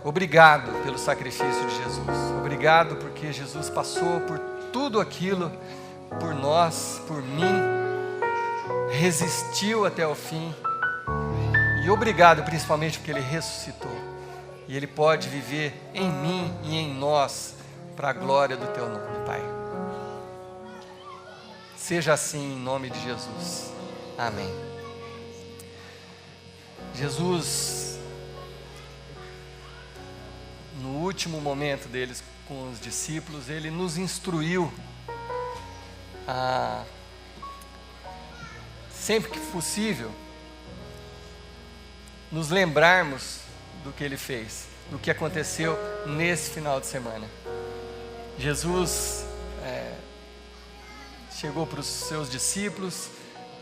Obrigado pelo sacrifício de Jesus. Obrigado porque Jesus passou por tudo aquilo, por nós, por mim, resistiu até o fim. E obrigado principalmente porque Ele ressuscitou. E Ele pode viver em mim e em nós, para a glória do Teu nome, Pai. Seja assim em nome de Jesus. Amém. Jesus, no último momento deles com os discípulos, Ele nos instruiu a, sempre que possível, nos lembrarmos do que Ele fez, do que aconteceu nesse final de semana. Jesus chegou para os seus discípulos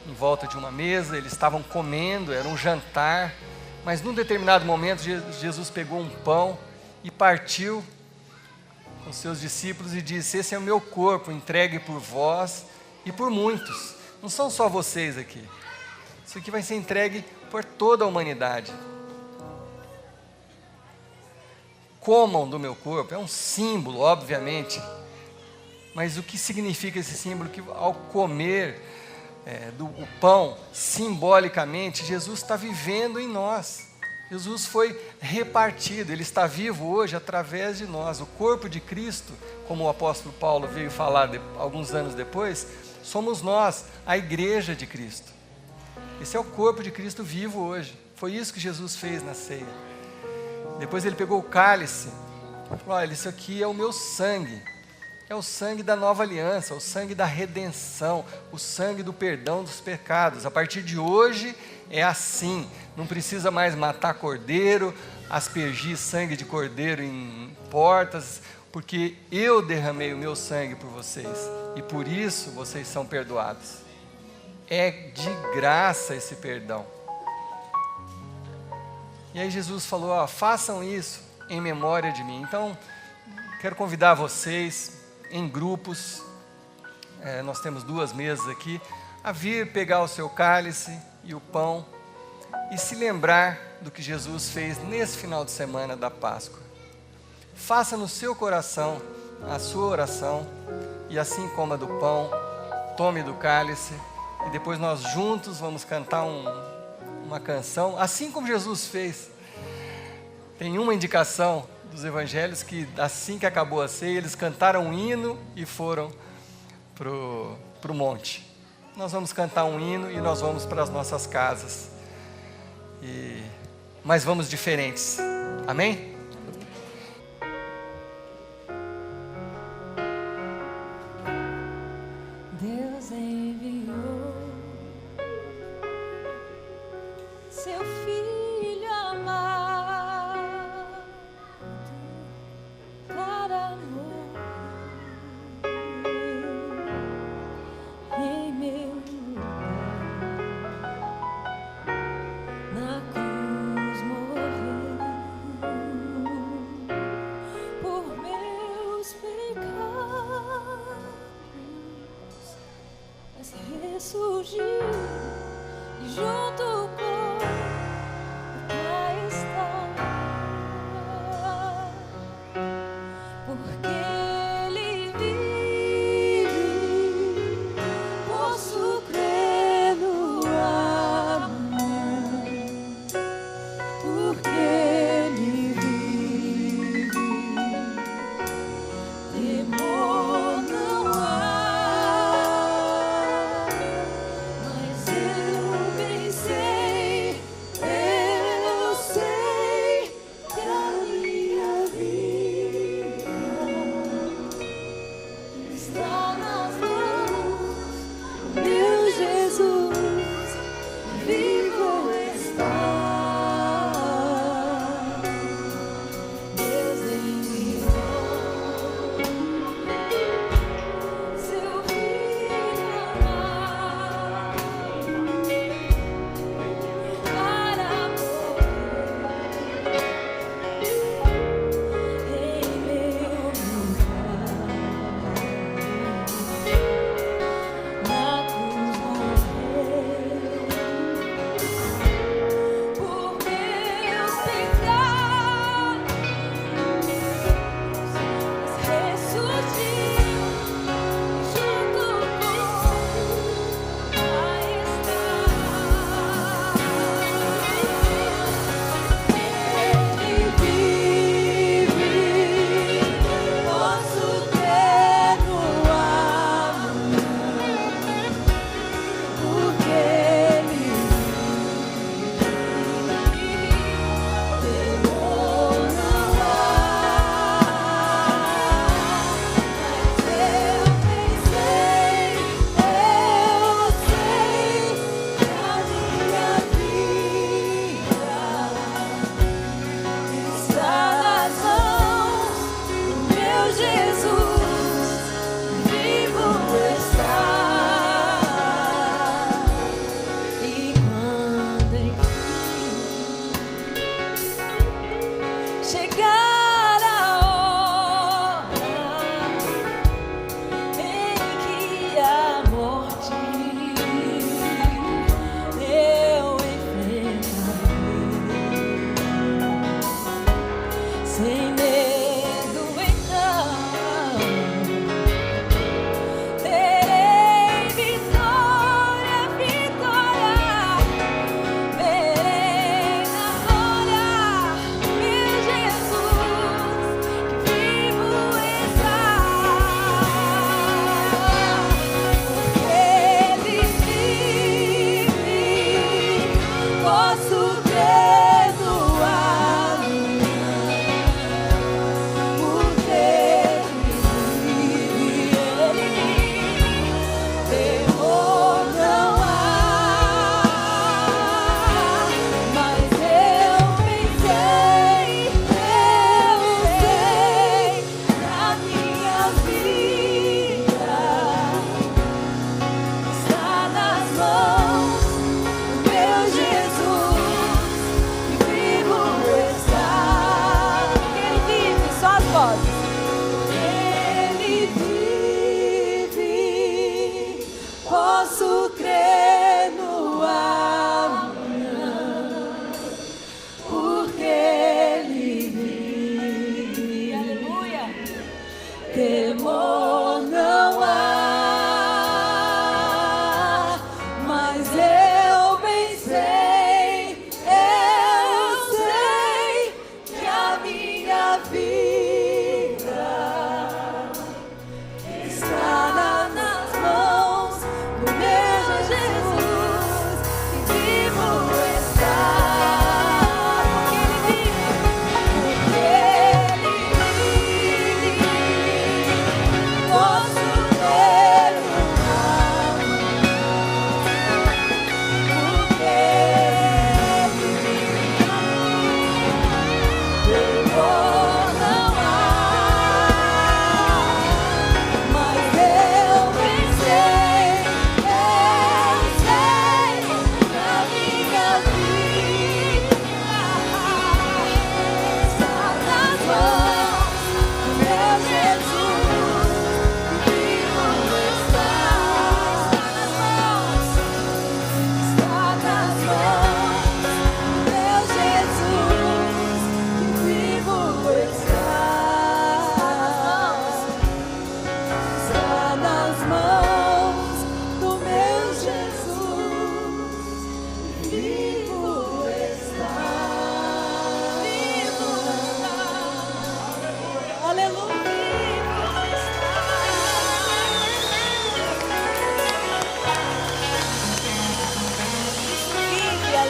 em volta de uma mesa, eles estavam comendo, era um jantar, mas num determinado momento Jesus pegou um pão e partiu com os seus discípulos e disse: esse é o meu corpo entregue por vós e por muitos, não são só vocês aqui, isso aqui vai ser entregue por toda a humanidade. Comam do meu corpo, é um símbolo, obviamente, mas o que significa esse símbolo? Que ao comer o pão, simbolicamente, Jesus está vivendo em nós. Jesus foi repartido, Ele está vivo hoje através de nós. O corpo de Cristo, como o apóstolo Paulo veio falar alguns anos depois, somos nós, a igreja de Cristo. Esse é o corpo de Cristo vivo hoje. Foi isso que Jesus fez na ceia. Depois Ele pegou o cálice e falou: olha, isso aqui é o meu sangue. É o sangue da nova aliança, o sangue da redenção, o sangue do perdão dos pecados. A partir de hoje é assim, não precisa mais matar cordeiro, aspergir sangue de cordeiro em portas, porque eu derramei o meu sangue por vocês, e por isso vocês são perdoados. É de graça esse perdão. E aí Jesus falou: façam isso em memória de mim. Então, quero convidar vocês, em grupos, nós temos 2 mesas aqui, a vir pegar o seu cálice e o pão e se lembrar do que Jesus fez nesse final de semana da Páscoa. Faça no seu coração a sua oração e assim coma do pão, tome do cálice e depois nós juntos vamos cantar uma canção, assim como Jesus fez. Tem uma indicação dos evangelhos que assim que acabou a ceia, eles cantaram um hino e foram pro monte. Nós vamos cantar um hino e nós vamos para as nossas casas. Mas vamos diferentes. Amém? Deus enviou seu filho amado para morrer em meu lugar, na cruz morreu.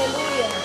Aleluia.